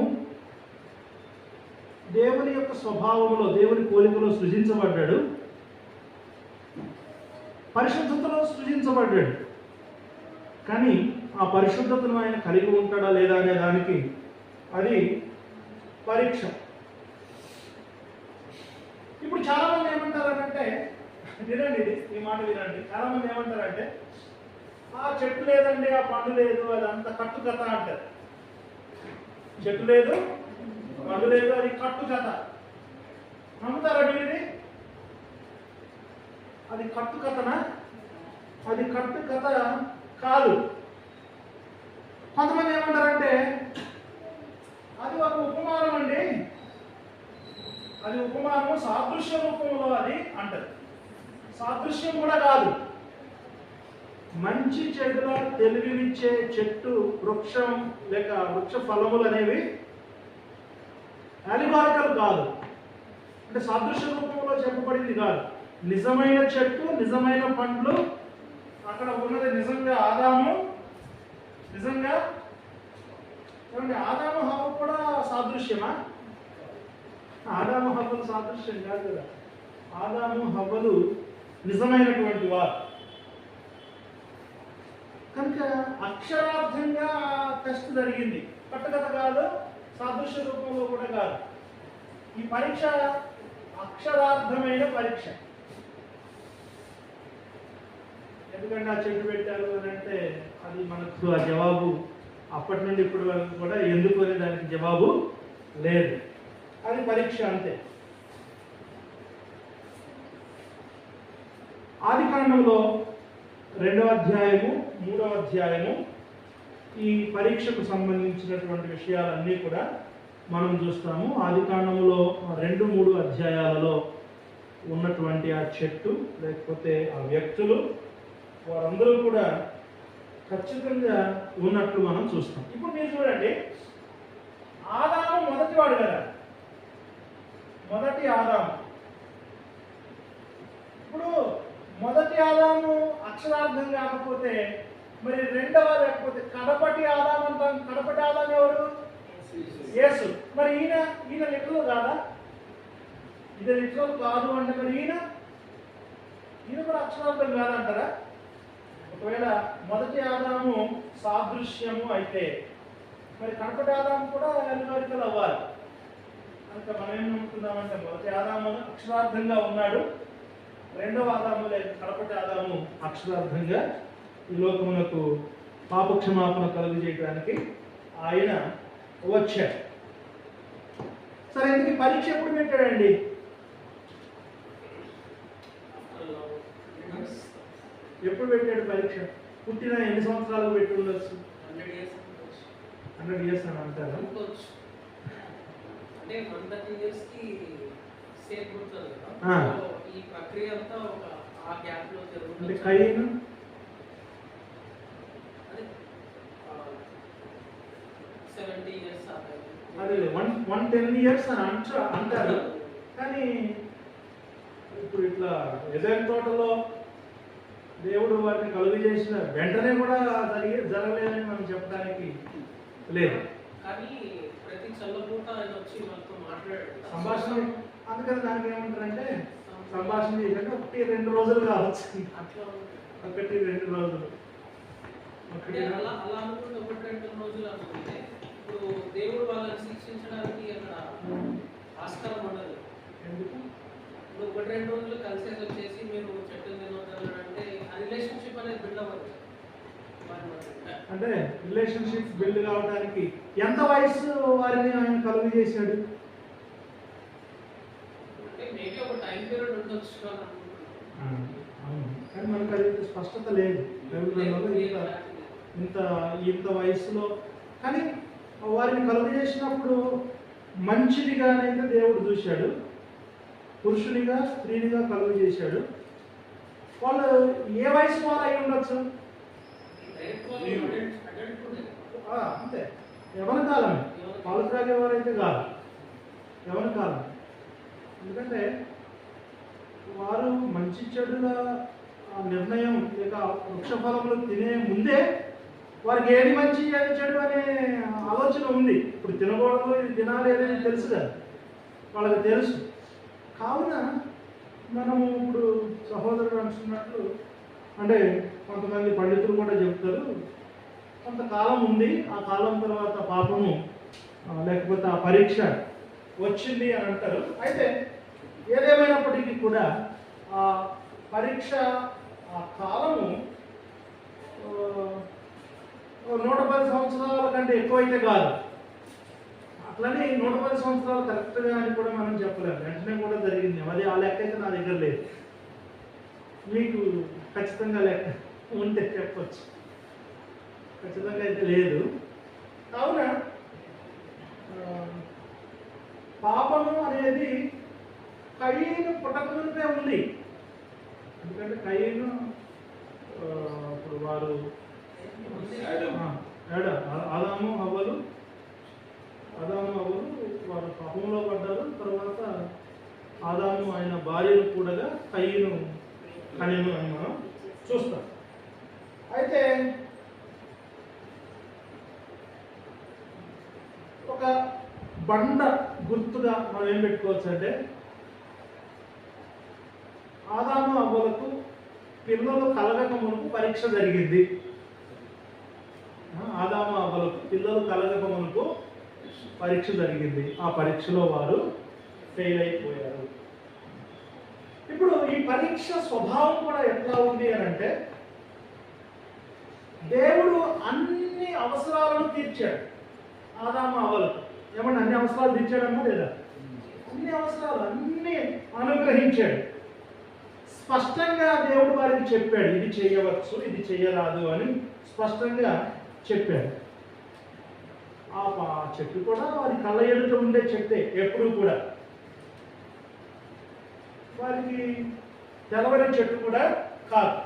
దేవుని యొక్క స్వభావంలో, దేవుని పోలికలో సృజించబడ్డాడు, పరిశుద్ధతలో సృజించబడ్డాడు. కానీ ఆ పరిశుద్ధతను ఆయన కలిగి ఉంటాడా లేదా అనే దానికి అది పరీక్ష. ఇప్పుడు చాలా మంది ఏమంటారంటే, వినండి, ఈ మాట వినండి. చాలా మంది ఏమంటారంటే, ఆ చెట్టు లేదండి, ఆ పండు లేదు, అదంతా కట్టు కథ అంటారు. చెట్టు లేదు, పండు లేదు, అది కట్టు కథ. నమ్ముతారా మీరు? అది కట్టు కథనా? అది కట్టు కథ కాదు. కొంతమంది ఏమంటారంటే, అది ఒక ఉపమానం అండి, అది ఉపమానం, సాదృశ్య రూపంలో అది అంటారు. సాదృశ్యం కూడా కాదు. మంచి చెడుల తెలివినిచ్చే చెట్టు, వృక్షం లేక వృక్ష ఫలములు అనేవి అలిబారికలు కాదు. అంటే సాదృశ్య రూపంలో చెప్పబడింది కాదు. నిజమైన చెట్టు, నిజమైన పండ్లు అక్కడ ఉన్నది. నిజంగా ఆదాము నిజంగా ఏమంటే ఆదాము హవ్వ కూడా సాదృశ్యమా? ఆదాము హవ్వలు సాదృశ్యం కాదు కదా. ఆదాము హవ్వలు నిజమైనటువంటి వారు కనుక అక్షరార్థంగా టెస్ట్ జరిగింది. కట్టుకథ కాదు, సాదృశ్య రూపంలో కూడా కాదు. ఈ పరీక్ష అక్షరార్థమైన పరీక్ష. ఎందుకంటే ఆ చెట్టు పెట్టారు అని అంటే అది మనకు ఆ జవాబు అప్పటి నుండి ఇప్పటి వరకు కూడా ఎందుకు అనే దానికి జవాబు లేదు. అది పరీక్ష అంతే. ఆదికాండంలో 2వ అధ్యాయము 3వ అధ్యాయము ఈ పరీక్షకు సంబంధించినటువంటి విషయాలన్నీ కూడా మనం చూస్తాము. ఆదికాండంలో 2, 3 అధ్యాయాలలో ఉన్నటువంటి ఆ చెట్టు లేకపోతే ఆ వ్యక్తులు వారందరూ కూడా ఖచ్చితంగా ఉన్నట్లు మనం చూస్తాం. ఇప్పుడు మీరు చూడండి, ఆదాము మొదటివాడు కదా, మొదటి ఆదాము. ఇప్పుడు మొదటి ఆదాము అక్షరార్థం కాకపోతే మరి రెండవ లేకపోతే కడపటి ఆదాము అంటాం. కడపటి ఆదాము ఎవరు? యేసు. మరి ఈయన లిటరల్ కాదా? ఇది లిటరల్ కాదు అంటే మరి ఈయన కూడా అక్షరార్థం కాదంటారా? ఒకవేళ మొదటి ఆదాము సాదృశ్యము అయితే మరి కడపటి ఆదాము కూడా అనివార్యతలు అవ్వాలి. కనుక మనం ఏం నమ్ముతున్నామంటే మొదటి ఆదాము అక్షరార్థంగా ఉన్నాడు, రెండవ ఆదాము లేదా కడపటి ఆదాము అక్షరార్థంగా ఈ లోకమునకు పాపక్షమాపణ కలుగజేయడానికి ఆయన వచ్చాడు. సరే, ఎందుకు పరీక్ష ఎప్పుడు పెట్టాడండి? ఎప్పుడు పెట్టాడు పరీక్ష? పుట్టిన ఎన్ని సంవత్సరాలకు పెట్టి ఉండొచ్చు? 100 years అని అంటారు.
అంటే 130 years కి సేఫ్ ఉంటుంది కదా. ఈ ప్రక్రియ అంతా ఒక ఆ గ్యాప్ లో జరుగుతుంది.
అంటే కయీను
అదే 70 years
అదే 110 years అని అంటారు. కానీ ఇప్పుడు ఇట్లా ఎదైన తోటలో దేవుడు వారిని కలుగు చేసిన వెంటనే కూడా జరగలేదని మనం చెప్పడానికి లేదు.
కానీ ప్రతి చల్లపూట ఆయన వచ్చి మనతో మాట్లాడాడు.
సంభాషణ. అందుకని దానికి ఏమంటారంటే సంభాషణ చేసినట్టు 1-2 రోజులు కావచ్చు.
అట్లా
1-2 రోజులు.
అంటే అలా అనుకుంటే 1-2 రోజులు అనుకుంటే ఇప్పుడు దేవుడు వాళ్ళని శిక్షించడానికి అక్కడ ఆస్కారం ఉండదు.
ఎందుకు?
ఇప్పుడు 1-2 రోజులు కలిసేసి వచ్చేసి మీరు చెట్టు తినొద్దు అంటే ఆ రిలేషన్షిప్ అనేది బిల్డ్ అవ్వదు.
అంటే రిలేషన్షిప్ బిల్డ్ కావడానికి ఎంత వయసు వారిని ఆయన కలుగు చేశాడు?
అంటే మేబీ ఒక టైం పీరియడ్ ఉండొచ్చు అని అనుకుంటున్నాను.
కానీ మనకు అది స్పష్టత లేదు ఇంత వయసులో. కానీ వారిని కలుగు చేసినప్పుడు మంచిదిగానైతే దేవుడు చూశాడు. పురుషునిగా స్త్రీనిగా కలుగు చేశాడు. వాళ్ళు ఏ వయసు వారు అయి ఉండొచ్చు? అంతే, ఎవరి కాలమే. పాలు త్రాగేవారైతే కాదు, ఎవరి కాలం. ఎందుకంటే వారు మంచి చెడుల నిర్ణయం లేక వృక్షఫలములు తినే ముందే వారికి ఏది మంచి ఏది చెడు అనే ఆలోచన ఉంది. ఇప్పుడు తినకూడదు, ఇది తినాలి అనేది తెలుసు కదా, వాళ్ళకి తెలుసు. కావున మనము ఇప్పుడు సహోదరుడు అంటున్నట్లు అంటే కొంతమంది పండితులు కూడా చెప్తారు, కొంతకాలం ఉంది, ఆ కాలం తర్వాత పాపము లేకపోతే ఆ పరీక్ష వచ్చింది అని అంటారు. అయితే ఏదేమైనప్పటికీ కూడా ఆ పరీక్ష ఆ కాలము 110 సంవత్సరాల కంటే ఎక్కువైతే కాదు. అట్లనే 110 సంవత్సరాలు కరెక్ట్గా అని కూడా మనం చెప్పలేము. వెంటనే కూడా జరిగింది. అది ఆ లెక్క అయితే నా దగ్గర లేదు. మీకు ఖచ్చితంగా లెక్క ఉంటే చెప్పచ్చు, ఖచ్చితంగా అయితే లేదు. కావున పాపము అనేది కయీను పుట్టకముందే ఉంది. ఎందుకంటే కయీను ఇప్పుడు వారు ఆదాము అవ్వలు వారు పాపంలో పడ్డారు. తర్వాత ఆదాము ఆయన భార్యను కూడా కయీను కనెను అని మనం చూస్తాం. అయితే ఒక బండ గుర్తుగా మనం ఏం పెట్టుకోవచ్చు అంటే, ఆదాము అవ్వలకు పిల్లలు కలగక మునుపు పరీక్ష జరిగింది. ఆదాము అవ్వలకు పిల్లలు కలగక మునుపు పరీక్ష జరిగింది. ఆ పరీక్షలో వారు ఫెయిల్ అయిపోయారు. ఇప్పుడు ఈ పరీక్ష స్వభావం కూడా ఎట్లా ఉంది అని అంటే, దేవుడు అన్ని అవసరాలను తీర్చాడు ఆదాము అవ్వలకు. ఏమన్నా అన్ని అవసరాలు తీర్చాడమ్మా లేదా? అన్ని అవసరాలు అన్ని అనుగ్రహించాడు. స్పష్టంగా దేవుడు వారికి చెప్పాడు, ఇది చేయవచ్చు, ఇది చేయరాదు అని స్పష్టంగా చెప్పాడు. ఆ చెట్టు కూడా వారి కళ్ళ ఎదుట ఉండే చెట్టే ఎప్పుడు కూడా. వారికి తెలవని చెట్టు కూడా కాదు.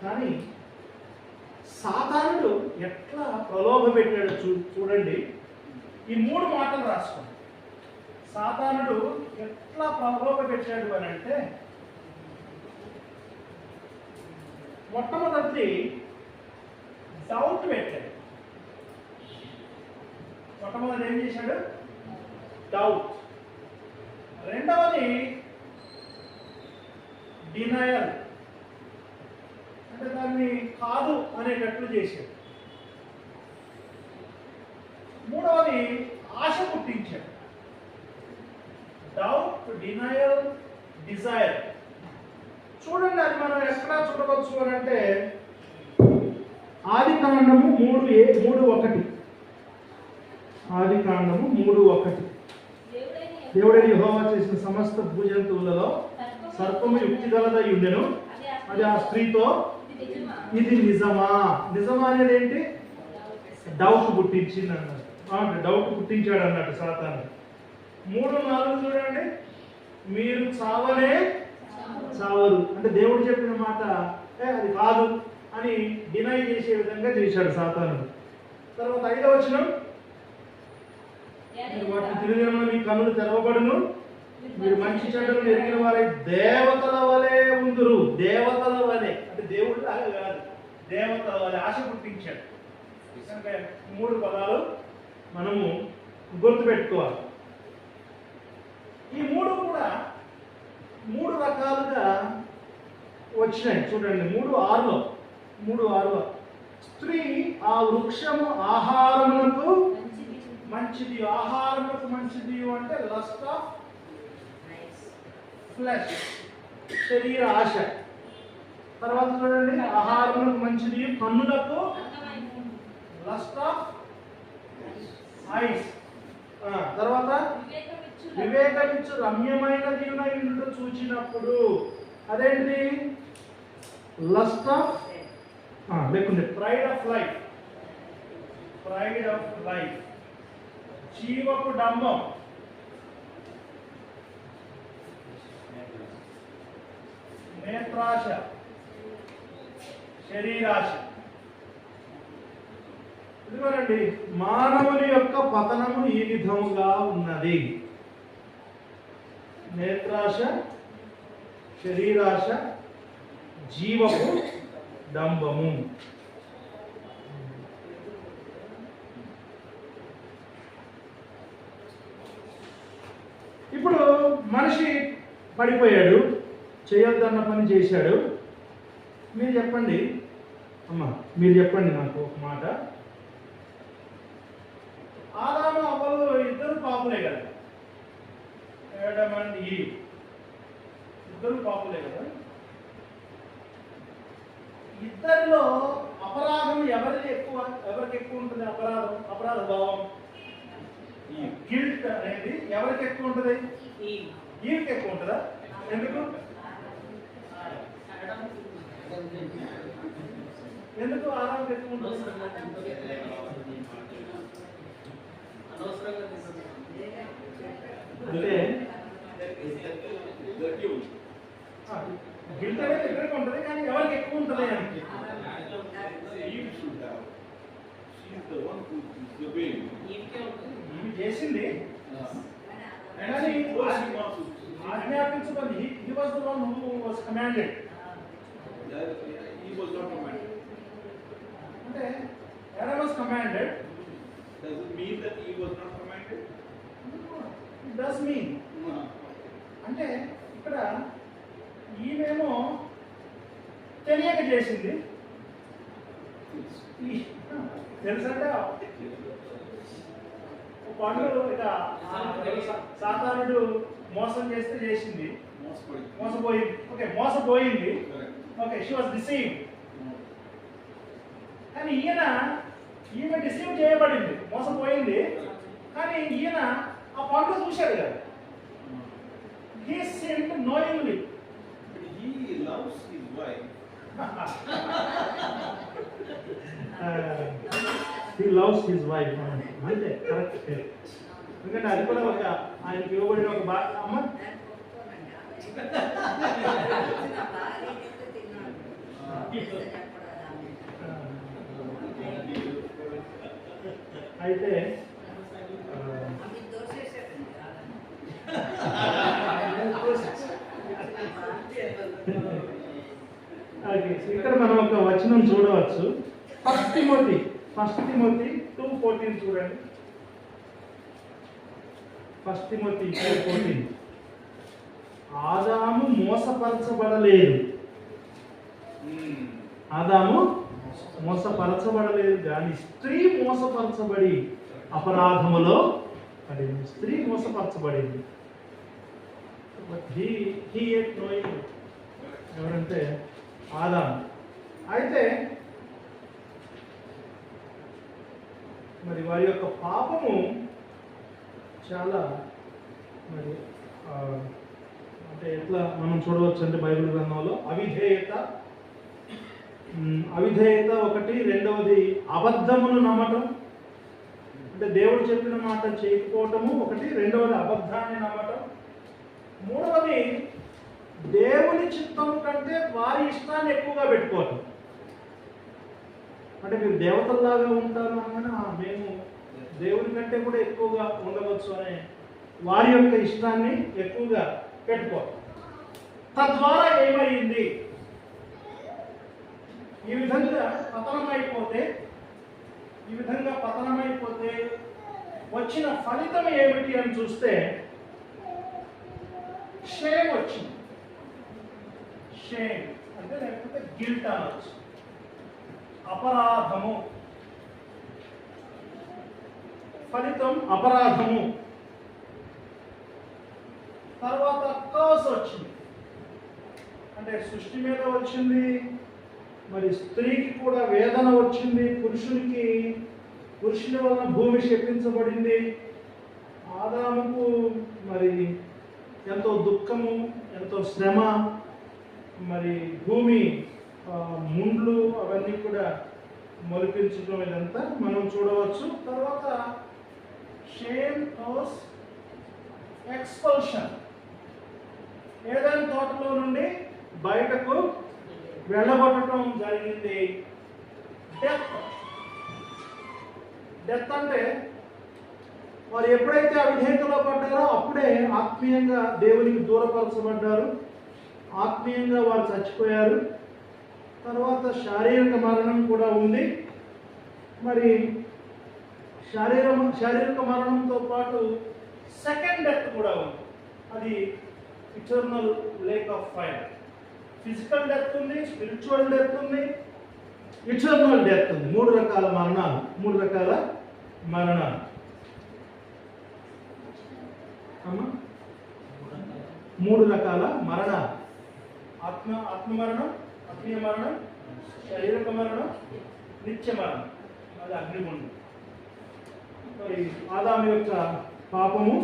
కానీ సాతానుడు ఎట్లా ప్రలోభ పెట్టాడో చూడండి. ఈ 3 మాటలు రాసుకోండి. సాతానుడు ఎట్లా ప్రలోభ పెట్టాడు అని అంటే, మొట్టమొదటి డౌట్ పెట్టాడు. మొట్టమొదటి ఏం చేశాడు? డౌట్. రెండవది డినయల్, అంటే దాన్ని కాదు అనేటట్లు చేశాడు. మూడవది ఆశ పుట్టించాడు. Doubt, denial, desire. చూడండి, అది మనం ఎక్కడ చూడవచ్చు అని అంటే, ఆదికాండము 3:1. ఆదికాండము 3:1. దేవుడైన యెహోవా చేసిన సమస్త భూజంతువులలో సర్పము యుక్తి గలదై ఉండెను. అది ఆ స్త్రీతో, ఇది నిజమా? నిజమా అనేది ఏంటి? డౌట్ పుట్టించింది అన్నట్టు. డౌట్ పుట్టించాడు అన్నట్టు సాతాను. 3:4 చూడండి, మీరు చావనే చావరు. అంటే దేవుడు చెప్పిన మాట అది కాదు అని డినై చేసే విధంగా చేశాడు సాతాను. తర్వాత 5వ వచనం, వాటిని తిరిగిన మీ కన్నులు తెరవబడును, మీరు మంచి చెడ్డలను ఎరిగిన వారై దేవతల వలె ఉందురు. దేవతల వలె అంటే దేవుడు లాగా కాదు, దేవతల వలె. ఆశ పుట్టించాడు. 3 పదాలు మనము గుర్తుపెట్టుకోవాలి. ఈ 3 కూడా 3 రకాలుగా వచ్చినాయి. చూడండి, 3:6లో స్త్రీ ఆ వృక్షము ఆహారములకు మంచిది. ఆహారములకు మంచిది అంటే లస్ట్ ఆఫ్ ఫ్లెష్, శరీర ఆశ. తర్వాత చూడండి, ఆహారములకు మంచిది కన్నులకు, లస్ట్ ఆఫ్ ఐస్. తర్వాత వివేకమిచ్చు రమ్యమైన దీవునైన చూచినప్పుడు, అదేంటిది? లస్ట్ ఆఫ్ లేకుంటే pride of life. Pride of life, జీవపు డంబం. నేత్రాశ, శరీరాశ. ఇదిగోనండి, మానవుని యొక్క పతనము ఈ విధముగా ఉన్నది. నేత్రాశ, శరీరాశ, జీవపు డంబము. ఇప్పుడు మనిషి పడిపోయాడు, చేయొద్దన్న పని చేశాడు. మీరు చెప్పండి అమ్మా, మీరు చెప్పండి నాకు ఒక మాట. ఆదాము అవ్వలు ఇద్దరు పాపులే కదా, ఆడమ్ అండ్ ఈవ్ ఇద్దరు పాపులే కదా. ఇద్దరిలో అపరాధం ఎవరికి ఎక్కువ ఉంటుంది? అపరాధ భావం, ఈ గిల్ట్ అనేది ఎవరికి ఎక్కువ ఉంటుంది? ఈవ్కి ఎక్కువ ఉంటుందా? ఎందుకు? ఆదాముకి ఎక్కువ ఉంటుంది? అంటే గిల్ట్ అనేది ఇద్దరికి ఉంటుంది, కానీ ఎవరికి ఎక్కువ ఉంటుంది అని చేసింది ఆజ్ఞాపించబడింది. He was the one who was commanded.
He was not commanded.
అంటే Adam was commanded,
Does it mean that he was not commanded?
It does mean అంటే ఇక్కడ ఈమెమో తెలియక చేసింది. తెలుసంటే పండు ఇక సాతానుడు మోసం చేస్తే చేసింది, మోసపోయింది. ఓకే, మోసపోయింది. Okay, she was deceived. కానీ ఈమె డిసీవ్ చేయబడింది, మోసపోయింది. కానీ ఈయన ఆ పండు చూశాడు కదా. He sinned knowingly.
But he loves his wife.
He loves his wife. అంటే కరెక్ట్. ఎందుకంటే అది కూడా ఒక ఆయనకి ఇవ్వబడిన ఒక అమ్మ. అయితే ఇక్కడ మనం ఒక వచనం చూడవచ్చు. ఫస్ట్ తిమోతి 2:14 చూడండి. First Timothy 2:14. ఆదాము మోసపరచబడలేదు. ఆదాము మోసపరచబడలేదు కానీ స్త్రీ మోసపరచబడి అపరాధములో పడింది. స్త్రీ మోసపరచబడింది. ఎవరంటే ఆదాము. అయితే మరి వారి యొక్క పాపము చాలా మరి అంటే ఎట్లా మనం చూడవచ్చు అంటే బైబిల్ గ్రంథంలో అవిధేయత ఒకటి, రెండవది అబద్ధమును నమ్మటం. అంటే దేవుడు చెప్పిన మాట చేయకపోవటము ఒకటి, రెండవది అబద్ధాన్ని నమ్మటం, మూడవది దేవుని చిత్తం కంటే వారి ఇష్టాన్ని ఎక్కువగా పెట్టుకోవటం. అంటే మీరు దేవతల్లాగా ఉంటారు అనగానే మేము దేవుని కంటే కూడా ఎక్కువగా ఉండవచ్చు అనే వారి యొక్క ఇష్టాన్ని ఎక్కువగా పెట్టుకోవటం. తద్వారా ఏమైంది? ఈ విధంగా పతనమైపోతే వచ్చిన ఫలితం ఏమిటి అని చూస్తే షేమ్ వచ్చింది. షేమ్ అంటే లేకపోతే గిల్ట్ అనొచ్చు. అపరాధము, ఫలితం అపరాధము. తర్వాత కర్స్ వచ్చింది. అంటే సృష్టి మీద వచ్చింది. మరి స్త్రీకి కూడా వేదన వచ్చింది. పురుషుని వలన భూమి శపించబడింది. ఆదాముకు మరి ఎంతో దుఃఖము, ఎంతో శ్రమ, మరి భూమి ముండ్లు అవన్నీ కూడా మొలిపించడం, ఇదంతా మనం చూడవచ్చు. తర్వాత షేమ్ కర్స్ ఎక్స్పల్షన్. ఏదైనా తోటలో నుండి బయటకు వెళ్ళగొట్టడం జరిగింది. డెత్ అంటే వారు ఎప్పుడైతే అవిధేయతలో పడ్డారో అప్పుడే ఆత్మీయంగా దేవునికి దూరపరచబడ్డారు. ఆత్మీయంగా వారు చచ్చిపోయారు. తర్వాత శారీరక మరణం కూడా ఉంది. మరి శారీరక మరణంతో పాటు సెకండ్ డెత్ కూడా ఉంది. అది eternal lake of fire. Physical death ఉంది, స్పిరిచువల్ డెత్ ఉంది, ఇటర్నల్ డెత్ ఉంది. మూడు రకాల మరణాలు. మూడు రకాల మరణాలు. ఆత్మ మరణం, ఆత్మీయ మరణం, శారీరక మరణం, నిత్య మరణం, అది అగ్నిగుండం. ఆదాము యొక్క పాపము,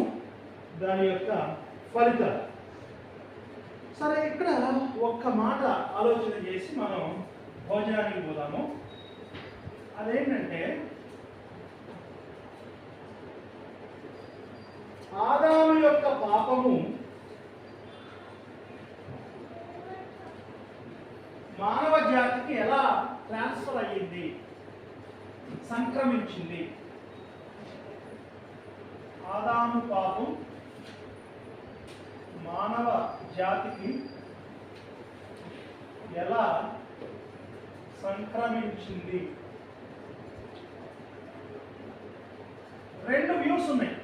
దాని యొక్క ఫలితాలు. సరే, ఇక్కడ ఒక్క మాట ఆలోచన చేసి మనం భోజనానికి పోదాము. అదేంటంటే ఆదాము యొక్క పాపము మానవ జాతికి ఎలా ట్రాన్స్ఫర్ అయ్యింది, సంక్రమించింది. ఆదాము పాపం మానవ జాతికి ఎలా సంక్రమించింది రెండు వ్యూస్ ఉన్నాయి,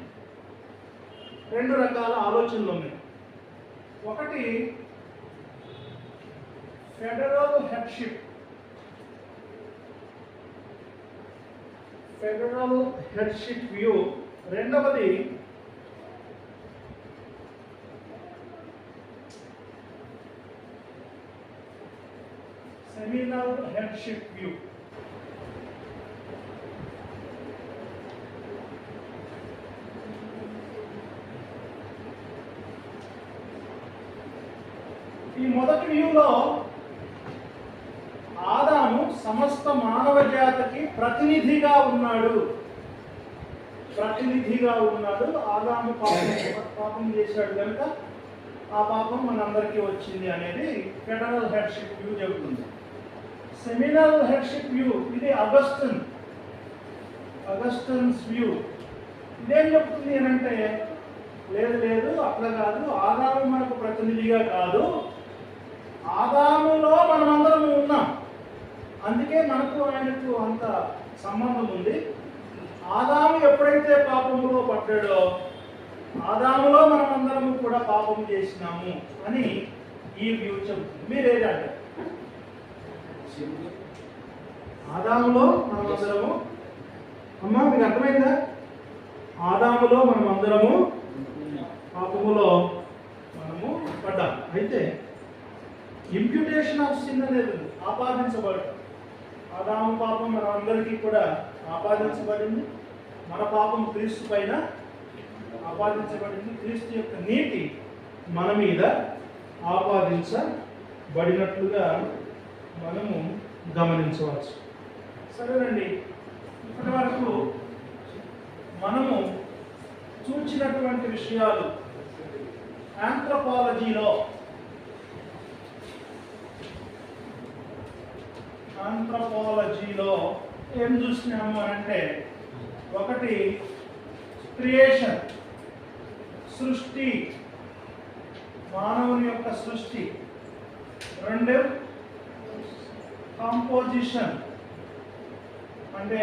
రెండు రకాల ఆలోచనలు ఉన్నాయి. ఒకటి federal headship, federal headship view. రెండవది సెమినల్ హెడ్షిప్ వ్యూ. ఈ మొదటి వ్యూలో ఆదాము సమస్త మానవ జాతికి ప్రతినిధిగా ఉన్నాడు. ఆదాము పాపం చేశాడు కనుక ఆ పాపం మనందరికీ వచ్చింది అనేది ఫెడరల్ హెడ్షిప్ వ్యూ చెబుతుంది. సెమినల్ హెడ్షిప్ వ్యూ ఇది అగస్టన్స్ వ్యూ. ఇదేం చెప్తుంది అంటే లేదు అట్లా కాదు, ఆదాము మనకు ప్రతినిధిగా కాదు, ఆదాములో మనమందరం ఉన్నాం, అందుకే మనకు ఆయనకు అంత సంబంధం ఉంది. ఆదాము ఎప్పుడైతే పాపములో పడ్డాడో ఆదాములో మనమందరము కూడా పాపం చేసినాము అని ఈ వ్యూ చెబుతుంది. మీరేదంటే ఆదాములో మనమందరము, అమ్మా మీకు అర్థమైందా? ఆదాములో మనమందరము పాపములో మనము పడ్డాం. అయితే ఇంప్యూటేషన్ ఆఫ్ సిన్ అనేది ఆపాదించబడటం. ఆదాము పాపం మన అందరికీ కూడా ఆపాదించబడింది. మన పాపం క్రీస్తు పైన ఆపాదించబడింది. క్రీస్తు యొక్క నీతి మన మీద ఆపాదించబడినట్లుగా మనము గమనించవచ్చు. సరేనండి, ఇప్పటి వరకు మనము చూచినటువంటి విషయాలు ఆంథ్రోపాలజీలో ఏం చూసినాము అంటే, ఒకటి క్రియేషన్, సృష్టి, మానవుని యొక్క సృష్టి. రెండు కాంపోజిషన్, అంటే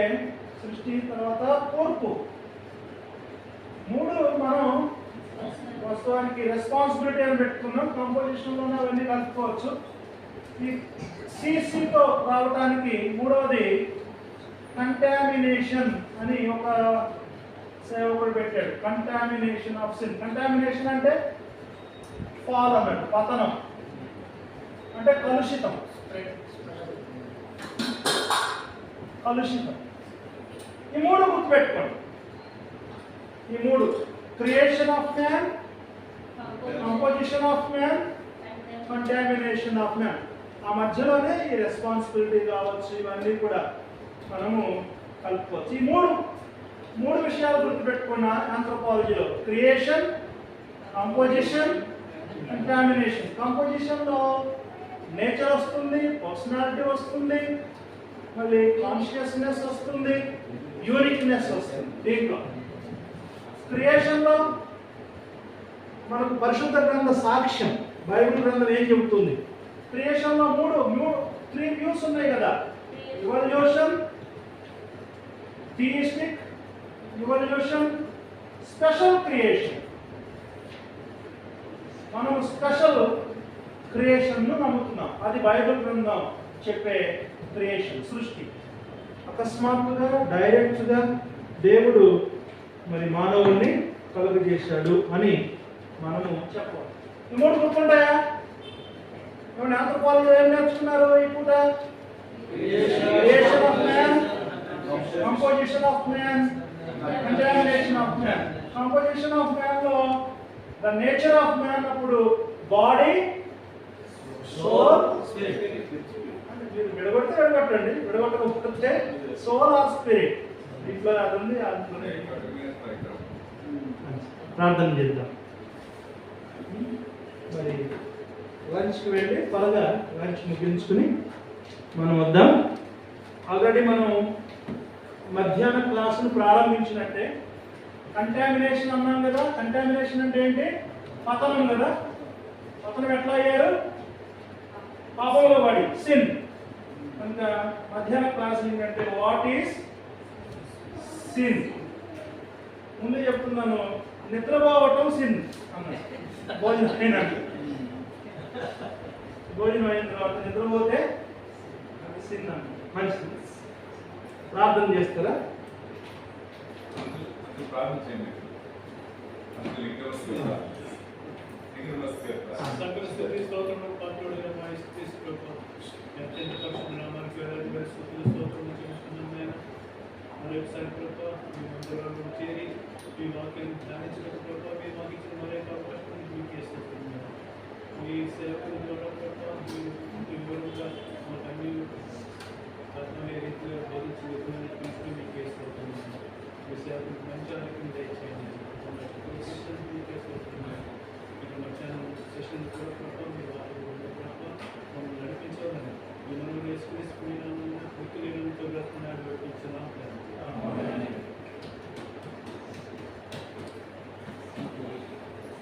సృష్టి తర్వాత కూర్పు. మూడు మనం వాస్తవానికి రెస్పాన్సిబిలిటీ అని పెట్టుకున్నాం. కాంపోజిషన్లోనే అవన్నీ కలుపుకోవచ్చు. ఈ సిసితో రావడానికి మూడవది కంటామినేషన్ అని ఒక సేవకుడు పెట్టాడు. Contamination of sin. కంటామినేషన్ అంటే ఫాల్ అన్నట్టు, పతనం అంటే కలుషితం. ఈ మూడు గుర్తుపెట్టుకోండి. ఈ మూడు, creation of man, composition of man, contamination of man. ఆ మధ్యలోనే ఈ రెస్పాన్సిబిలిటీ కావచ్చు, ఇవన్నీ కూడా మనము కలుపుకోవచ్చు. ఈ మూడు విషయాలు గుర్తుపెట్టుకున్న ఆంథ్రోపాలజీలో: క్రియేషన్, కంపోజిషన్, కంటామినేషన్. కంపోజిషన్లో నేచర్ వస్తుంది, పర్సనాలిటీ వస్తుంది, మళ్ళీ కాన్షియస్నెస్ వస్తుంది, యూనిక్నెస్ వస్తుంది. దీంట్లో క్రియేషన్లో మనకు పరిశుద్ధ గ్రంథ సాక్ష్యం, బైబిల్ గ్రంథం ఏం చెబుతుంది? క్రియేషన్లో త్రీ వ్యూస్ ఉన్నాయి కదా. Evolution, theistic evolution, special creation. మనం స్పెషల్ క్రియేషన్ను నమ్ముతున్నాం. అది బైబిల్ గ్రంథం చెప్పే క్రియేషన్, సృష్టి. అకస్మాత్తుగా డైరెక్ట్గా దేవుడు మరి మానవుణ్ణి కలుగజేశాడు అని మనము చెప్పాలి. ఈ మూడు గుర్తుంటాయా? ఏమన్నా ఆంథ్రోపాలజీలో ఏం నేర్చుకున్నారు ఈ పూట? Creation of man, composition of man, contamination of man. Composition of man లో ద నేచర్ ఆఫ్ మ్యాన్ అప్పుడు బాడీ, సోల్, స్పిరిట్. మీరు విడగొట్టండి, విడగొట్టకపోతే సోల్ ఆర్ స్పిరిట్. ఇంట్లో అది ఉంది. అందులోనే ప్రార్థన చేద్దాం. మరి లంచ్కి వెళ్ళి త్వరగా లంచ్ ముగించుకుని మనం వద్దాం. ఆల్రెడీ మనం మధ్యాహ్న క్లాసును ప్రారంభించినట్టే కంటామినేషన్ అన్నాం కదా. కంటామినేషన్ అంటే ఏంటి? పతనం కదా. పతనం ఎట్లా అయ్యారు? పాపంలో పడి, సిన్. కనుక మధ్యాహ్న క్లాస్ ఏంటంటే వాట్ ఈస్ సిన్. ముందే చెప్తున్నాను, నిద్రపోవటం సిన్ అన్నాడు. భోజనం అయినాక భోజనం అయిన తర్వాత నిద్రపోతే అది సిన్ అన్నాడు. మంచిది. ప్రార్థన చేస్తారా?
ప్రార్థించండి.
సకల స్తుతి స్తోత్రములు పాత్రుడైన మా యేసుక్రీస్తు ప్రభువా, అత్యంత పరిశుద్ధ నామానికి వేలాది వేల స్తుతులు స్తోత్రములు చెల్లిస్తున్నాం నాయన. మరొకసారి ప్రభువా, మీ మందిరంలో చేరి మీ వాక్యాన్ని ధ్యానించడం ప్రభువా, మీ మాకు ఇచ్చిన మరొక అవకాశం మీకు ఇస్తున్నాం. మీ సేవకుల ద్వారా ప్రభువా, మీ వివరంగా మాకు అన్ని ఆత్మీయ రీతిలో బోధించి విధానాన్ని తీసుకుని మీకు